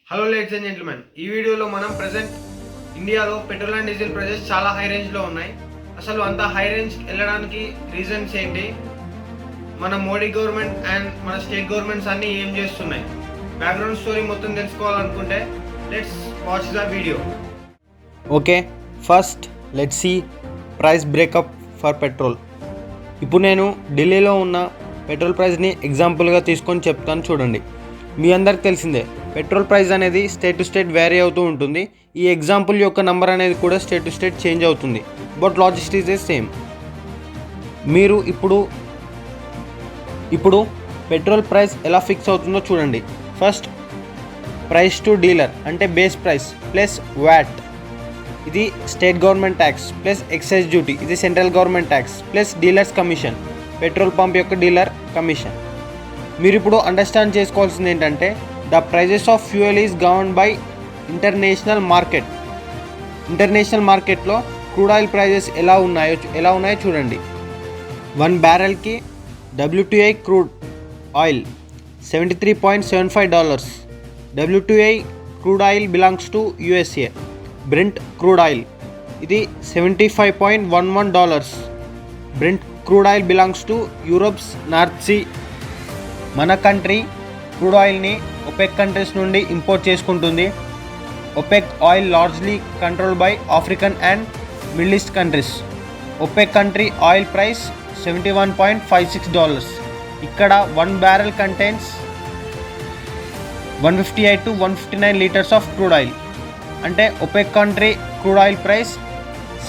Hello ladies and gentlemen, ఈ వీడియోలో మనం ప్రెసెంట్ ఇండియాలో పెట్రోల్ అండ్ డీజిల్ ప్రైజెస్ చాలా హై రేంజ్లో ఉన్నాయి. అసలు అంత హై రేంజ్ వెళ్ళడానికి రీజన్స్ ఏంటి, మన మోడీ గవర్నమెంట్ అండ్ మన స్టేట్ గవర్నమెంట్స్ అన్నీ ఏం చేస్తున్నాయి, బ్యాక్గ్రౌండ్ స్టోరీ మొత్తం తెలుసుకోవాలనుకుంటే let's watch the video. Okay, first let's see price breakup for petrol. ఇప్పుడు నేను ఢిల్లీలో ఉన్న పెట్రోల్ ప్రైస్ని ఎగ్జాంపుల్గా తీసుకొని చెప్తాను చూడండి. మీ అందరికి తెలిసిందే, పెట్రోల్ ప్రైస్ అనేది స్టేట్ టు స్టేట్ వేరీ అవుతూ ఉంటుంది. ఈ ఎగ్జాంపుల్ యొక్క నెంబర్ అనేది కూడా స్టేట్ టు స్టేట్ చేంజ్ అవుతుంది, but logic is the same. మీరు ఇప్పుడు పెట్రోల్ ప్రైస్ ఎలా ఫిక్స్ అవుతుందో చూడండి. ఫస్ట్ ప్రైస్ టు డీలర్ అంటే బేస్ ప్రైస్ ప్లస్ వ్యాట్, ఇది state government tax plus excise duty, ఇది central government tax plus dealers commission, petrol pump యొక్క డీలర్ కమిషన్. మీరు ఇప్పుడు అండర్స్టాండ్ చేసుకోవాల్సింది ఏంటంటే the prices of fuel is govern by international market. International మార్కెట్లో crude oil prices ఎలా ఉన్నాయో చూడండి. 1 బ్యారెల్కి WTI crude oil $73.75. WTI crude oil belongs to USA. Brent crude oil ఇది $75.11. Brent crude oil belongs to Europe's North Sea. మన country crude ఆయిల్ని OPEC countries నుండి import చేసుకుంటుంది. OPEC oil largely controlled by African and Middle East countries. OPEC country oil price $71.56. ఇక్కడ 1 barrel contains 158 to 159 litres of crude oil. అంటే OPEC country crude oil price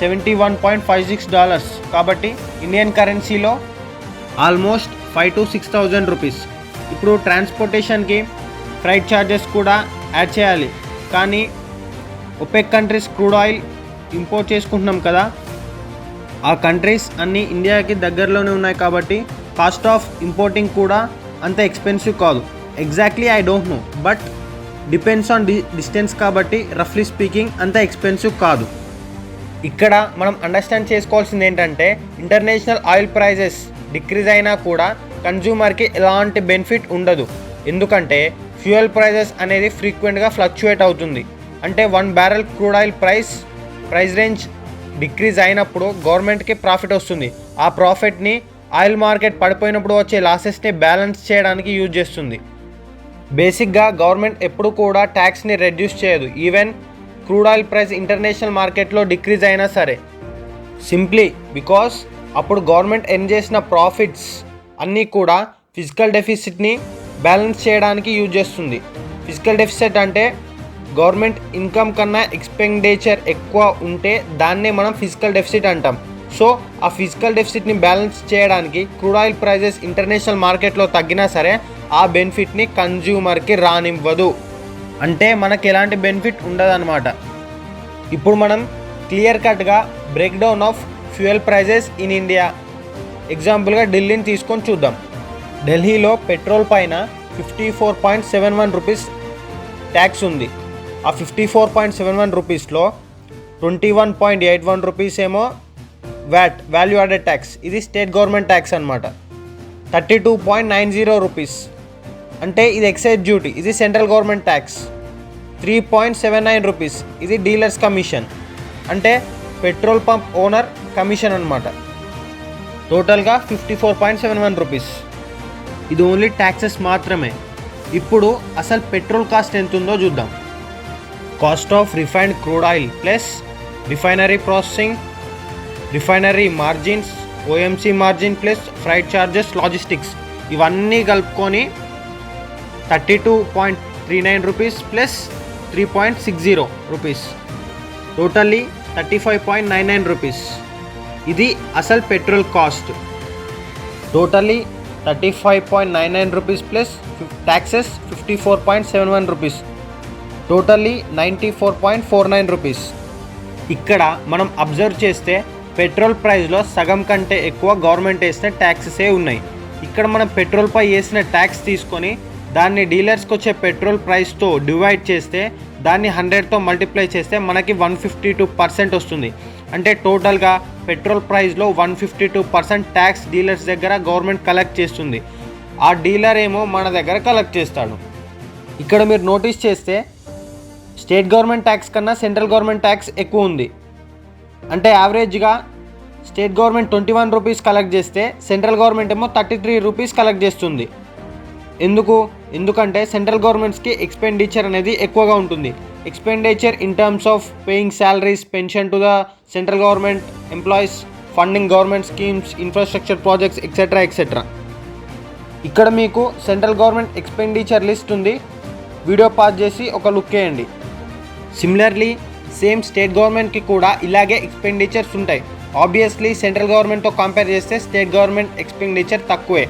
$71.56. కాబట్టి Indian కరెన్సీలో almost 5,000 to 6,000 rupees. ఇప్పుడు ట్రాన్స్పోర్టేషన్కి freight charges కూడా add చేయాలి. కానీ OPEC countries crude oil import చేసుకుంటున్నాం కదా, ఆ కంట్రీస్ అన్నీ ఇండియాకి దగ్గరలోనే ఉన్నాయి కాబట్టి కాస్ట్ ఆఫ్ ఇంపోర్టింగ్ కూడా అంత ఎక్స్పెన్సివ్ కాదు. Exactly I don't know, but depends on distance కాబట్టి రఫ్లీ స్పీకింగ్ అంత ఎక్స్పెన్సివ్ కాదు. ఇక్కడ మనం అండర్స్టాండ్ చేసుకోవాల్సింది ఏంటంటే ఇంటర్నేషనల్ ఆయిల్ ప్రైజెస్ డిక్రీజ్ అయినా కూడా కన్జ్యూమర్కి ఎలాంటి బెనిఫిట్ ఉండదు. ఎందుకంటే ఫ్యూయల్ ప్రైజెస్ అనేది ఫ్రీక్వెంట్గా ఫ్లక్చుయేట్ అవుతుంది. అంటే 1 barrel crude oil price range decrease అయినప్పుడు గవర్నమెంట్కి ప్రాఫిట్ వస్తుంది. ఆ ప్రాఫిట్ని ఆయిల్ మార్కెట్ పడిపోయినప్పుడు వచ్చే లాసెస్ని బ్యాలెన్స్ చేయడానికి యూజ్ చేస్తుంది. బేసిక్గా గవర్నమెంట్ ఎప్పుడు కూడా ట్యాక్స్ని రెడ్యూస్ చేయదు, even crude oil price international మార్కెట్లో డిక్రీజ్ అయినా సరే, సింప్లీ బికాస్ అప్పుడు గవర్నమెంట్ ఎర్న్ చేసిన ప్రాఫిట్స్ అన్నీ కూడా ఫిజికల్ డెఫిసిట్ని బ్యాలెన్స్ చేయడానికి యూజ్ చేస్తుంది. ఫిజికల్ డెఫిసిట్ అంటే గవర్నమెంట్ ఇన్కమ్ కన్నా ఎక్స్పెండిచర్ ఎక్కువ ఉంటే దాన్నే మనం ఫిజికల్ డెఫిసిట్ అంటాం. సో ఆ ఫిజికల్ డెఫిసిట్ని బ్యాలెన్స్ చేయడానికి క్రూడ్ ఆయిల్ ప్రైజెస్ ఇంటర్నేషనల్ మార్కెట్లో తగ్గినా సరే ఆ బెనిఫిట్ని కన్జ్యూమర్కి రానివ్వదు. అంటే మనకి ఎలాంటి బెనిఫిట్ ఉండదన్నమాట. ఇప్పుడు మనం క్లియర్ కట్గా break down of fuel prices in India ఎగ్జాంపుల్గా ఢిల్లీని తీసుకొని చూద్దాం. ఢిల్లీలో పెట్రోల్ పైన 54.71 రూపీస్ ట్యాక్స్ ఉంది. ఆ 54.71 రూపీస్లో 21.81 రూపీస్ ఏమో వ్యాట్, వాల్యూ యాడెడ్ ట్యాక్స్, ఇది స్టేట్ గవర్నమెంట్ ట్యాక్స్ అనమాట. 32.90 రూపీస్ అంటే ఇది ఎక్సైజ్ డ్యూటీ, ఇది సెంట్రల్ గవర్నమెంట్ ట్యాక్స్. 3.79 రూపీస్ ఇది డీలర్స్ కమిషన్, అంటే పెట్రోల్ పంప్ ఓనర్ కమిషన్ అనమాట. టోటల్గా 54.71 రూపీస్. ఇది ఓన్లీ ట్యాక్సెస్ మాత్రమే. ఇప్పుడు అసలు పెట్రోల్ కాస్ట్ ఎంత ఉందో చూద్దాం. Cost of refined crude oil plus refinery processing, refinery margins, OMC margin plus freight charges, logistics, ఇవన్నీ కలుపుకొని 32.39 rupees plus 3.60 rupees, totally 35.99 rupees. ఇది అసలు petrol cost. Totally 35.99 rupees plus taxes 54.71 rupees, totally 94.49 rupees. ఇక్కడ మనం observe చేస్తే petrol ప్రైస్లో సగం కంటే ఎక్కువ గవర్నమెంట్ వేసిన ట్యాక్సెసే ఉన్నాయి. ఇక్కడ మనం పెట్రోల్పై వేసిన ట్యాక్స్ తీసుకొని దాన్ని డీలర్స్కి వచ్చే పెట్రోల్ ప్రైస్తో డివైడ్ చేస్తే దాన్ని 100తో మల్టిప్లై చేస్తే మనకి 152% వస్తుంది. అంటే టోటల్గా పెట్రోల్ ప్రైస్లో 152% ట్యాక్స్ డీలర్స్ దగ్గర గవర్నమెంట్ కలెక్ట్ చేస్తుంది. ఆ డీలర్ ఏమో మన దగ్గర కలెక్ట్ చేస్తాడు. ఇక్కడ మీరు నోటీస్ చేస్తే స్టేట్ గవర్నమెంట్ ట్యాక్స్ కన్నా సెంట్రల్ గవర్నమెంట్ ట్యాక్స్ ఎక్కువ ఉంది. అంటే యావరేజ్గా స్టేట్ గవర్నమెంట్ 21 రూపీస్ కలెక్ట్ చేస్తే సెంట్రల్ గవర్నమెంట్ ఏమో 33 రూపీస్ కలెక్ట్ చేస్తుంది. ఎందుకంటే సెంట్రల్ గవర్నమెంట్స్కి ఎక్స్పెండిచర్ అనేది ఎక్కువగా ఉంటుంది. Expenditure in terms of paying salaries, pension to the central government employees, funding government schemes, infrastructure projects etcetera. ఇక్కడ మీకు సెంట్రల్ గవర్నమెంట్ ఎక్స్పెండిచర్ లిస్ట్ ఉంది. వీడియో పాజ్ చేసి ఒక లుక్ వేయండి. సిమిలర్లీ సేమ్ స్టేట్ గవర్నమెంట్కి కూడా ఇలాగే ఎక్స్పెండిచర్స్ ఉంటాయి. ఆబ్వియస్లీ సెంట్రల్ గవర్నమెంట్తో కంపేర్ చేస్తే స్టేట్ గవర్నమెంట్ ఎక్స్పెండిచర్ తక్కువే.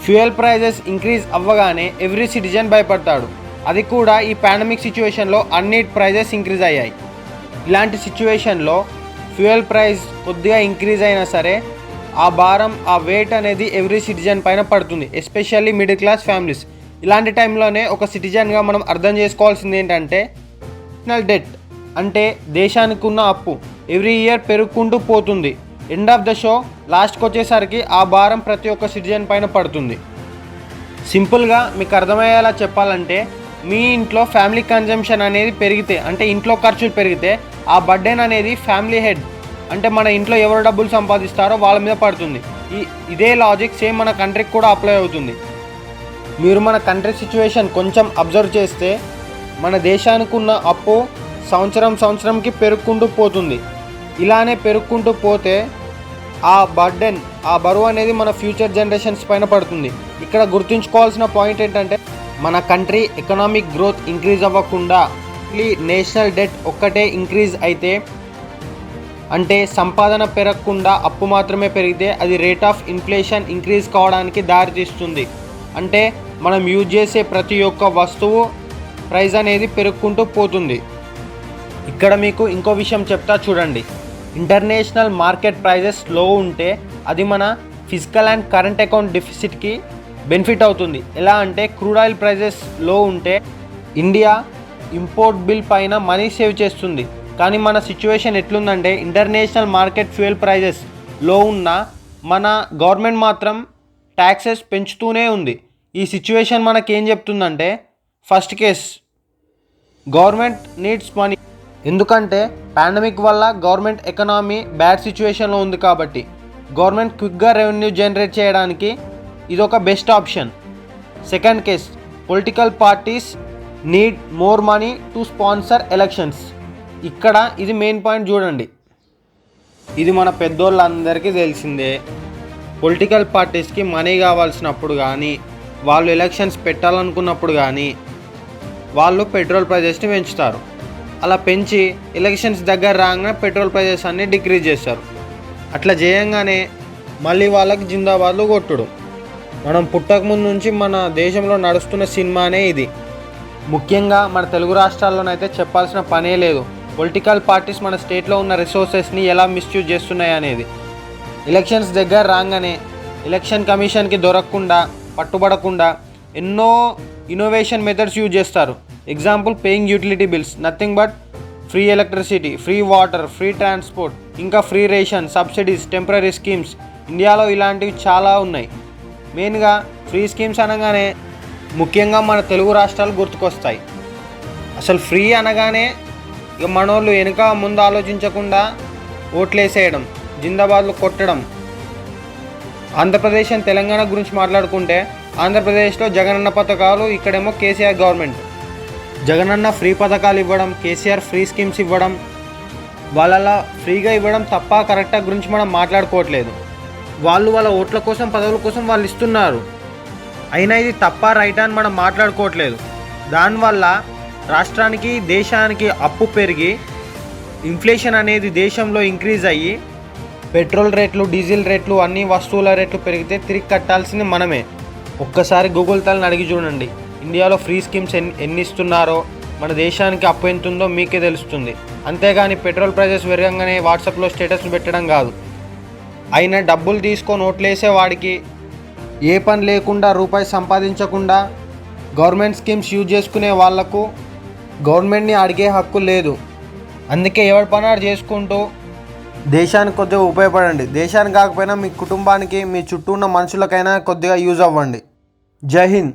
ఫ్యూయల్ ప్రైజెస్ ఇంక్రీజ్ అవ్వగానే ఎవ్రీ సిటిజన్ భయపడతాడు. అది కూడా ఈ పాండమిక్ సిచ్యువేషన్లో అన్ని ప్రైజెస్ ఇంక్రీజ్ అయ్యాయి. ఇలాంటి సిచ్యువేషన్లో ఫ్యూయల్ ప్రైస్ కొద్దిగా ఇంక్రీజ్ అయినా సరే ఆ భారం, ఆ వెయిట్ అనేది ఎవ్రీ సిటిజన్ పైన పడుతుంది, ఎస్పెషల్లీ మిడిల్ క్లాస్ ఫ్యామిలీస్. ఇలాంటి టైంలోనే ఒక సిటిజన్గా మనం అర్థం చేసుకోవాల్సింది ఏంటంటే నేషనల్ డెట్ అంటే దేశానికి ఉన్న అప్పు ఎవ్రీ ఇయర్ పెరుగుకుంటూ పోతుంది. ఎండ్ ఆఫ్ ద షో లాస్ట్కి వచ్చేసరికి ఆ భారం ప్రతి ఒక్క సిటిజన్ పైన పడుతుంది. సింపుల్గా మీకు అర్థమయ్యేలా చెప్పాలంటే మీ ఇంట్లో ఫ్యామిలీ కన్జంప్షన్ అనేది పెరిగితే, అంటే ఇంట్లో ఖర్చులు పెరిగితే ఆ బర్డెన్ అనేది ఫ్యామిలీ హెడ్ అంటే మన ఇంట్లో ఎవరు డబ్బులు సంపాదిస్తారో వాళ్ళ మీద పడుతుంది. ఇదే లాజిక్ సేమ్ మన కంట్రీకి కూడా అప్లై అవుతుంది. మీరు మన కంట్రీ సిచ్యువేషన్ కొంచెం అబ్జర్వ్ చేస్తే మన దేశానికి ఉన్న అప్పు సంవత్సరంకి పెరుగుకుంటూ పోతుంది. ఇలానే పెరుగుకుంటూ పోతే ఆ బర్డెన్, ఆ బరువు అనేది మన ఫ్యూచర్ జనరేషన్స్ పైన పడుతుంది. ఇక్కడ గుర్తుంచుకోవాల్సిన పాయింట్ ఏంటంటే మన కంట్రీ ఎకనామిక్ గ్రోత్ ఇంక్రీజ్ అవ్వకుండా నేషనల్ డెట్ ఒక్కటే ఇంక్రీజ్ అయితే, అంటే సంపాదన పెరగకుండా అప్పు మాత్రమే పెరిగితే అది రేట్ ఆఫ్ ఇన్ఫ్లేషన్ ఇంక్రీజ్ కావడానికి దారితీస్తుంది. అంటే మనం యూజ్ చేసే ప్రతి ఒక్క వస్తువు ప్రైస్ అనేది పెరుగుకుంటూ పోతుంది. ఇక్కడ మీకు ఇంకో విషయం చెప్తా చూడండి. ఇంటర్నేషనల్ మార్కెట్ ప్రైజెస్ లో ఉంటే అది మన ఫిజికల్ అండ్ కరెంట్ అకౌంట్ డెఫిసిట్కి బెనిఫిట్ అవుతుంది. ఎలా అంటే క్రూడ్ ఆయిల్ ప్రైజెస్ లో ఉంటే ఇండియా ఇంపోర్ట్ బిల్ పైన మనీ సేవ్ చేస్తుంది. కానీ మన సిచ్యువేషన్ ఎట్లుందంటే ఇంటర్నేషనల్ మార్కెట్ ఫ్యూయల్ ప్రైజెస్ లో ఉన్న మన గవర్నమెంట్ మాత్రం ట్యాక్సెస్ పెంచుతూనే ఉంది. ఈ సిచ్యువేషన్ మనకేం చెప్తుందంటే first case government needs money. ఎందుకంటే పాండమిక్ వల్ల గవర్నమెంట్ ఎకనామీ బ్యాడ్ సిచ్యువేషన్లో ఉంది కాబట్టి గవర్నమెంట్ క్విక్గా రెవెన్యూ జనరేట్ చేయడానికి ఇది ఒక best option. Second case political parties need more money to sponsor elections. ఇక్కడ ఇది మెయిన్ పాయింట్ చూడండి. ఇది మన పెద్దోళ్ళందరికీ తెలిసిందే. పొలిటికల్ పార్టీస్కి మనీ కావాల్సినప్పుడు కానీ, వాళ్ళు ఎలక్షన్స్ పెట్టాలనుకున్నప్పుడు కానీ వాళ్ళు పెట్రోల్ ప్రైజెస్ని పెంచుతారు. అలా పెంచి ఎలక్షన్స్ దగ్గర రాగానే పెట్రోల్ ప్రైజెస్ అన్నీ డిక్రీజ్ చేస్తారు. అట్లా చేయంగానే మళ్ళీ వాళ్ళకి జిందాబాద్లు కొట్టుడు. మనం పుట్టకముందు నుంచి మన దేశంలో నడుస్తున్న సినిమానే ఇది. ముఖ్యంగా మన తెలుగు రాష్ట్రాల్లోనైతే చెప్పాల్సిన పనే లేదు. పొలిటికల్ పార్టీస్ మన స్టేట్లో ఉన్న రిసోర్సెస్ని ఎలా మిస్యూజ్ చేస్తున్నాయి అనేది. ఎలక్షన్స్ దగ్గర రాగానే ఎలక్షన్ కమిషన్కి దొరకకుండా, పట్టుబడకుండా ఎన్నో ఇన్నోవేషన్ మెథడ్స్ యూజ్ చేస్తారు. Example paying utility bills, nothing but free electricity, free water, free transport, ఇంకా free ration, subsidies, temporary schemes. ఇండియాలో ఇలాంటివి చాలా ఉన్నాయి. మెయిన్గా ఫ్రీ స్కీమ్స్ అనగానే ముఖ్యంగా మన తెలుగు రాష్ట్రాలు గుర్తుకొస్తాయి. అసలు ఫ్రీ అనగానే ఇక మనోళ్ళు వెనుక ముందు ఆలోచించకుండా ఓట్లేసేయడం, జిందాబాద్లు కొట్టడం. ఆంధ్రప్రదేశ్ అండ్ తెలంగాణ గురించి మాట్లాడుకుంటే ఆంధ్రప్రదేశ్లో జగనన్న పథకాలు, ఇక్కడేమో కేసీఆర్ గవర్నమెంట్. జగనన్న ఫ్రీ పథకాలు ఇవ్వడం, కేసీఆర్ ఫ్రీ స్కీమ్స్ ఇవ్వడం, వాళ్ళలా ఫ్రీగా ఇవ్వడం తప్ప కరెక్టా గురించి మనం మాట్లాడుకోవట్లేదు. వాళ్ళు వాళ్ళ ఓట్ల కోసం, పదవుల కోసం వాళ్ళు ఇస్తున్నారు. అయినా ఇది తప్ప రైటా అని మనం మాట్లాడుకోవట్లేదు. దానివల్ల రాష్ట్రానికి, దేశానికి అప్పు పెరిగి ఇన్ఫ్లేషన్ అనేది దేశంలో ఇంక్రీజ్ అయ్యి పెట్రోల్ రేట్లు, డీజిల్ రేట్లు, అన్ని వస్తువుల రేట్లు పెరిగితే తిరిగి కట్టాల్సింది మనమే. ఒక్కసారి గూగుల్ తలని అడిగి చూడండి. ఇండియాలో ఫ్రీ స్కీమ్స్ ఎన్ని ఇస్తున్నారో, మన దేశానికి అప్పు ఎంత ఉందో మీకే తెలుస్తుంది. అంతేగాని పెట్రోల్ ప్రైజెస్ పెరగంగానే వాట్సాప్లో స్టేటస్లు పెట్టడం కాదు. అయినా డబ్బులు తీసుకొని ఓట్లేసే వాడికి ఏ పని లేకుండా, రూపాయి సంపాదించకుండా గవర్నమెంట్ స్కీమ్స్ యూజ్ చేసుకునే వాళ్లకు గవర్నమెంట్ని అడిగే హక్కు లేదు. అందుకే ఎవరి పని చేసుకుంటూ దేశానికి కొద్దిగా ఉపయోగపడండి. దేశానికి కాకపోయినా మీ కుటుంబానికి, మీ చుట్టూ ఉన్న మనుషులకైనా కొద్దిగా యూజ్ అవ్వండి. జై హింద్.